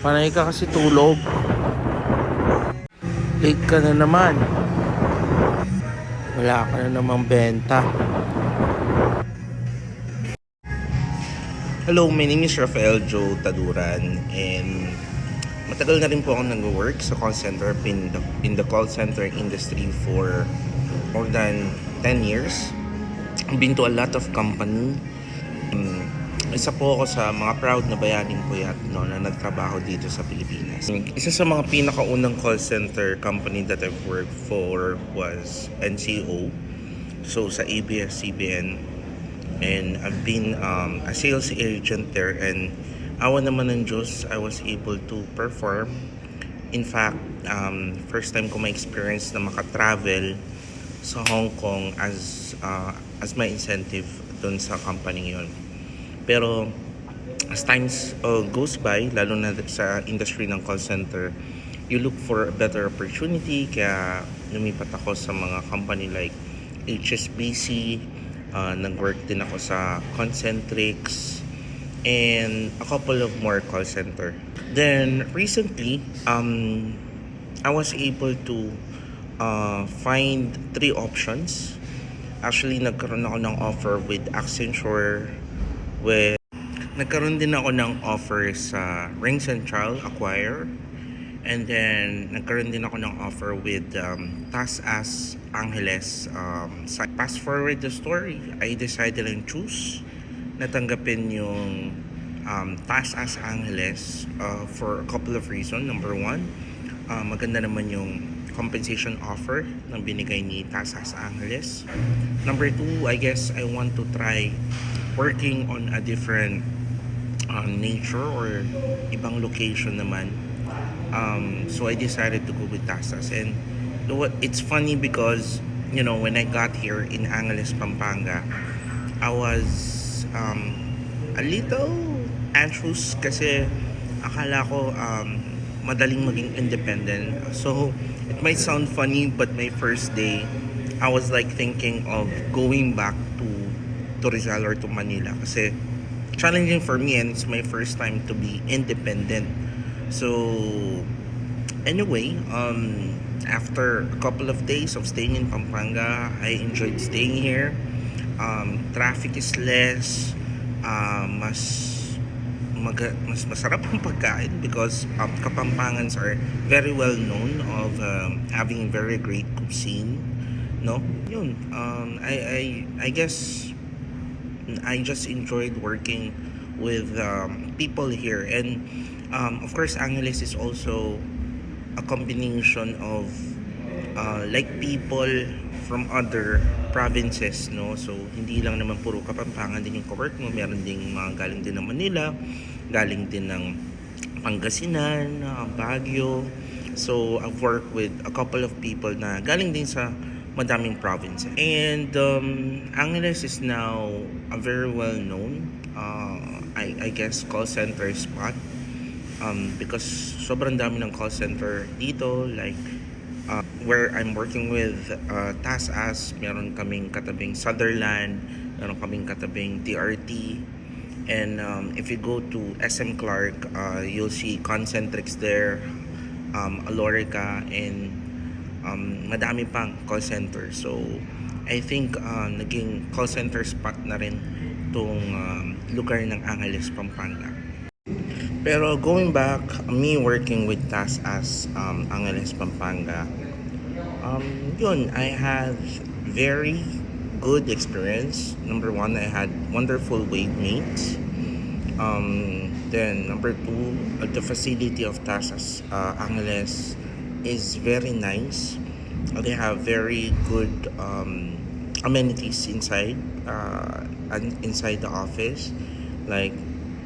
Panay ka kasi tulog. Late ka na naman. Wala ka na namang benta. Hello, my name is Rafael Joe Taduran and matagal na rin po ako nag-work sa call center in the call center industry for more than 10 years. I've been to a lot of company. Isa po ako sa mga proud na bayaning puyat na nagtrabaho dito sa Pilipinas. Isa sa mga pinakaunang call center company that I've worked for was NCO. So sa ABS-CBN. And I've been a sales agent there, and awa naman ng Diyos, I was able to perform. In fact, first time ko ma-experience na makatravel sa Hong Kong as my incentive dun sa company yon. Pero as times goes by, lalo na sa industry ng call center, you look for a better opportunity, kaya lumipat ako sa mga company like HSBC. Nag-work din ako sa Concentrix and a couple of more call center. Then recently, I was able to find 3 options. Actually, nagkaroon ako ng offer with Accenture, nagkaroon din ako ng offer sa Ring Central Acquire, and then nagkaroon din ako ng offer with TAS Angeles. Fast forward the story, I decided to choose natanggapin yung TAS Angeles for a couple of reasons. Number 1, maganda naman yung compensation offer na binigay ni TAS Angeles. Number 2, I guess I want to try working on a different nature or ibang location naman. So I decided to go with TASAS. And it's funny because, when I got here in Angeles, Pampanga, I was a little anxious kasi akala ko madaling maging independent. So it might sound funny, but my first day, I was like thinking of going back to Rizal or to Manila kasi challenging for me, and it's my first time to be independent. So anyway, after a couple of days of staying in Pampanga, I enjoyed staying here. Traffic is less, mas masarap ang pagkain because Kapampangans are very well known of having very great cuisine, no? Yun, I guess I just enjoyed working with people here, and of course Angeles is also a combination of like people from other provinces, no? So hindi lang naman puro Kapampangan din yung kawork mo, meron ding mga galing din ng Manila, galing din ng Pangasinan, Baguio. So I've worked with a couple of people na galing din sa madaming provinces. And Angeles is now a very well known I guess call center spot, because sobrang dami ng call center dito, like where I'm working with TASAS, meron kaming katabing Sutherland, meron kaming katabing TRT, and if you go to SM Clark, you'll see Concentrix there, Alorica, and madami pang call center. So I think naging call center spot na rin tong lugar ng Angeles, Pampanga. Pero going back, me working with TASAS Angeles, Pampanga, yun, I had very good experience. Number 1, I had wonderful wave mates. Then number 2, the facility of TASAS Angeles is very nice. They have very good amenities inside the office, like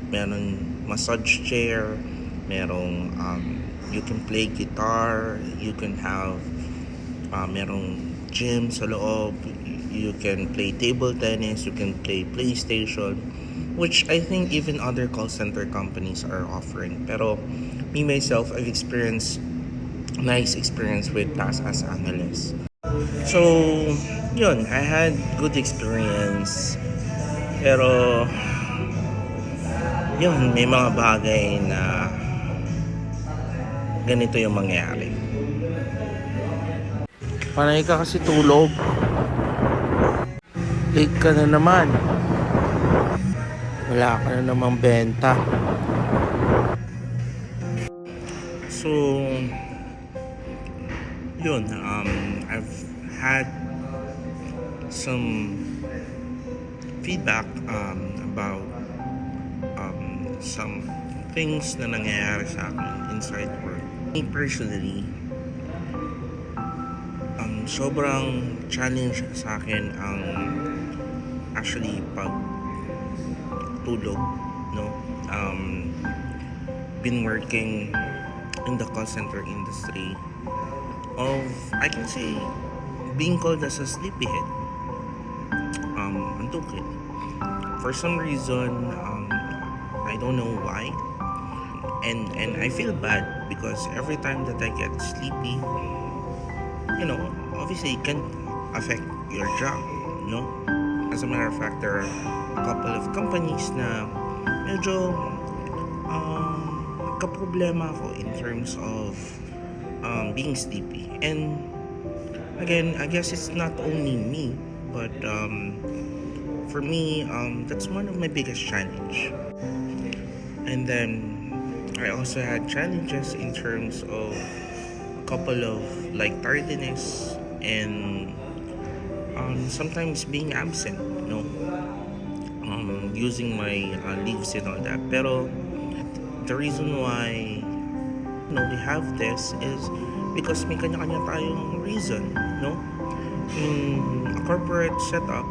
meron massage chair, merong you can play guitar, you can have merong gym sa loob, you can play table tennis, you can play PlayStation, which I think even other call center companies are offering. Pero me myself, I've experienced nice experience with TASAS Angeles. So yun, I had good experience, pero yun, may mga bagay na ganito yung mangyayari. Panay ka kasi tulog. Late ka na naman. Wala ka na namang benta. So, yun. I've had some feedback about some things na nangyayari sa akin inside work. Me personally, sobrang challenge sa akin ang actually pagtulog, no? Been working in the call center industry of, I can say, being called as a sleepyhead. Antukit. For some reason, I don't know why. And I feel bad because every time that I get sleepy, obviously it can affect your job, no? As a matter of fact, there are a couple of companies na medyo nagka-problema ako in terms of being sleepy. And again, I guess it's not only me, but for me, that's one of my biggest challenge. And then I also had challenges in terms of a couple of like tardiness and sometimes being absent, using my leaves and all that. Pero the reason why we have this is because may kanya-kanya tayong reason, no? In a corporate setup,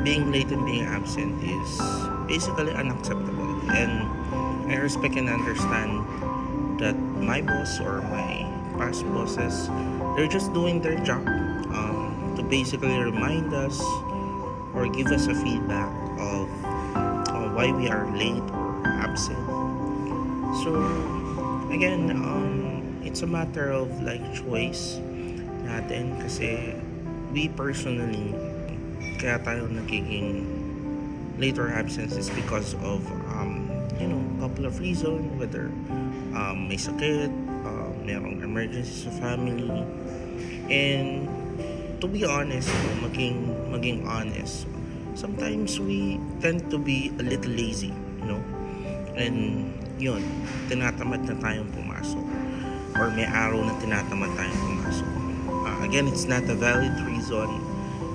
being late and being absent is basically unacceptable, and I respect and understand that my boss or my past bosses, they're just doing their job to basically remind us or give us a feedback of why we are late or absent. So again, it's a matter of like choice natin, kasi we personally, kaya tayo nagiging late or absence is because of a couple of reasons, whether may sakit, merong emergency sa family. And to be honest, maging honest, sometimes we tend to be a little lazy, and yun, tinatamad na tayong pumasok, or may araw na tinatamad tayong pumasok. Again, it's not a valid reason,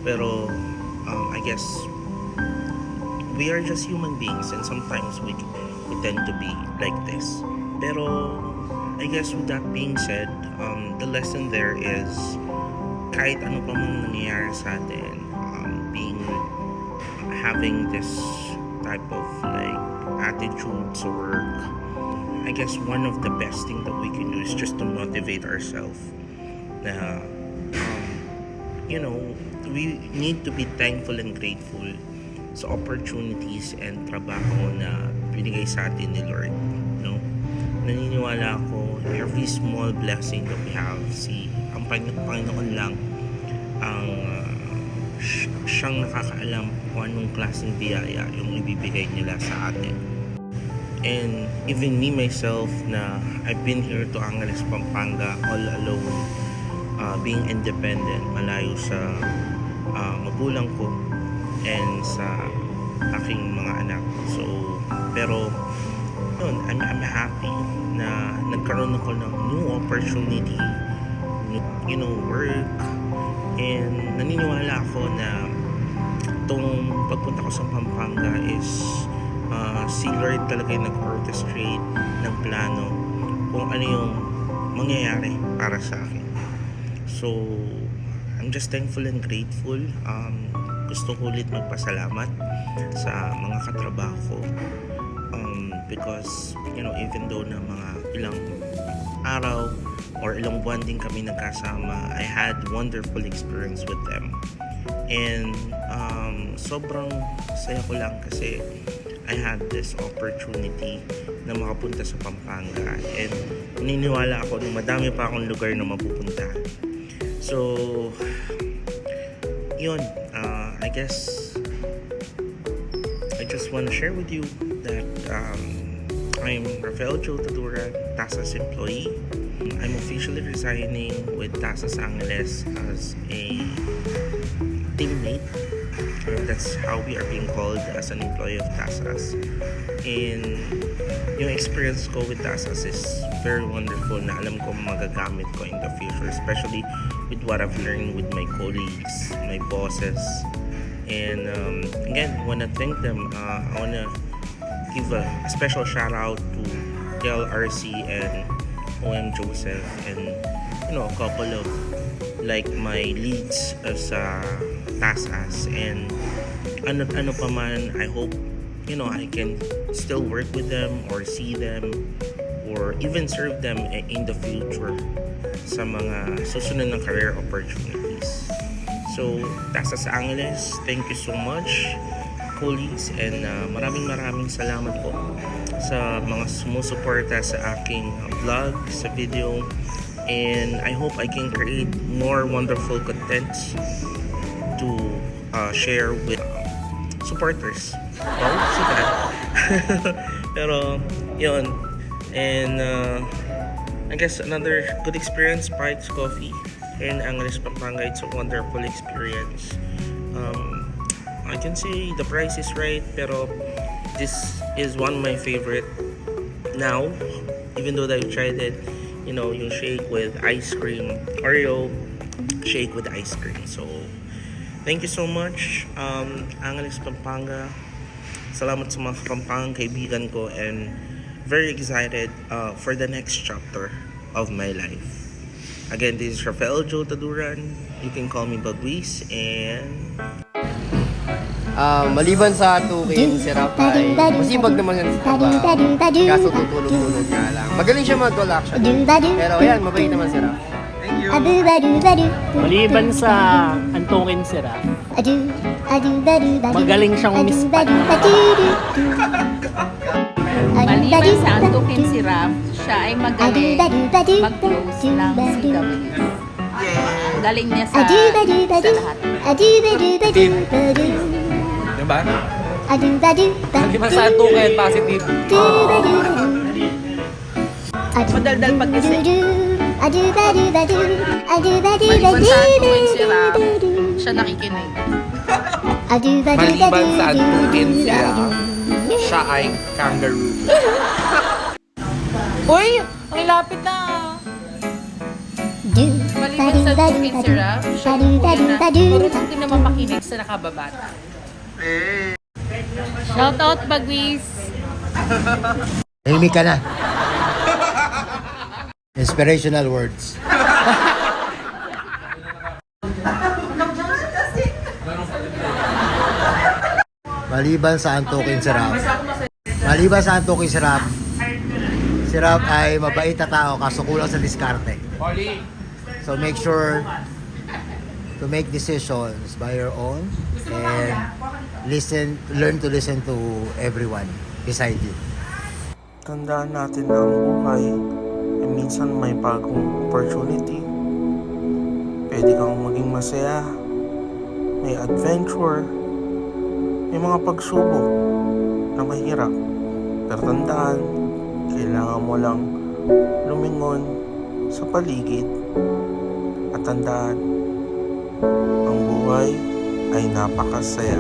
pero I guess we are just human beings, and sometimes we tend to be like this. Pero I guess with that being said, the lesson there is kahit ano pa mang nangyayari sa atin, having this type of like attitude to work, I guess one of the best thing that we can do is just to motivate ourselves na we need to be thankful and grateful sa opportunities and trabaho na binigay sa atin ni Lord, naniniwala ako every small blessing that we have, ang Panginoon lang ang siyang nakakaalam kung anong klaseng biyaya yung ibibigay nila sa atin. And even me myself, na I've been here to Angeles, Pampanga all alone, being independent, malayo sa magulang ko and sa aking mga anak. So, pero yun, I'm happy na nagkaroon ako ng new opportunity, work, and naniniwala ako na itong pagpunta ko sa Pampanga is si Lord talaga yung nag-orchestrate ng plano kung ano yung mangyayari para sa akin. So, I'm just thankful and grateful. Gusto ko ulit magpasalamat sa mga katrabaho ko, because even though na mga ilang araw or ilang buwan din kami nagkasama, I had wonderful experience with them. And sobrang saya ko lang kasi I had this opportunity na makapunta sa Pampanga, and naniniwala ako na madami pa akong lugar na mapupunta. So yun, I guess I just want to share with you that I'm Rafael Joe Tadura, TASAS employee, I'm officially resigning with Tasas Angeles as a teammate. That's how we are being called as an employee of Tasas. And yung experience ko with Tasas is very wonderful na alam ko magagamit ko in the future, especially with what I've learned with my colleagues, my bosses. And again, I want to thank them. I want to give a special shout out to LRC and OM Joseph, and a couple of like my leads as Tasas. And ano pa man, I hope I can still work with them or see them or even serve them in the future sa mga susunod ng career opportunities. So, Tasas Angeles, thank you so much, colleagues, and maraming salamat po sa mga sumusuporta sa aking vlog, sa video, and I hope I can create more wonderful contents to share with supporters. Wow, si that. Pero, yun. And I guess another good experience, Pikes Coffee here in Angeles, Pampanga. It's a wonderful experience. I can say the price is right, pero this is one of my favorite now. Even though I've tried it, yung shake with ice cream, Oreo shake with ice cream. So, thank you so much, Angeles, Pampanga. Salamat sa mga Pampangang kaibigan ko, and very excited for the next chapter of my life. Again, this is Rafael Joe Taduran. You can call me Bagwis, and maliban sa tukin, si Rap ay masibag naman yan sa trabaho. Kaso tutulog-tulog nga lang. Magaling siya mag-call action. Pero ayan, mabait naman si Rap. Thank you. Maliban sa antukin si Rap, magaling siyang mispat ng mga Maliban sa antukin si Raf, siya ay magaling mag-close ng CW. Galing niya sa lahat. Diba? Maliban sa tukin, positive. Madaldal pag-isip. Maliban sa antukin si Raf, siya nakikinig. Maliban sa tukin si Rap, siya ay kangaroo. Uy! Ang lapit na! Maliban sa tukin si Raf, siya yung kuya na marunong din naman makinig sa nakababata. Shout out, Bagwis! Tahimik ka na. Inspirational words. Maliban sa antukin si Rap. Si Rap ay mabait na tao kaso kulang sa diskarte. So make sure to make decisions by your own and learn to listen to everyone beside you. Tandaan natin na ang buhay ay minsan may bagong opportunity. Pwede kang maging masaya, may adventure, may mga pagsubok na mahirap. Pero tandaan, kailangan mo lang lumingon sa paligid. At tandaan, ang buhay ay napakasaya.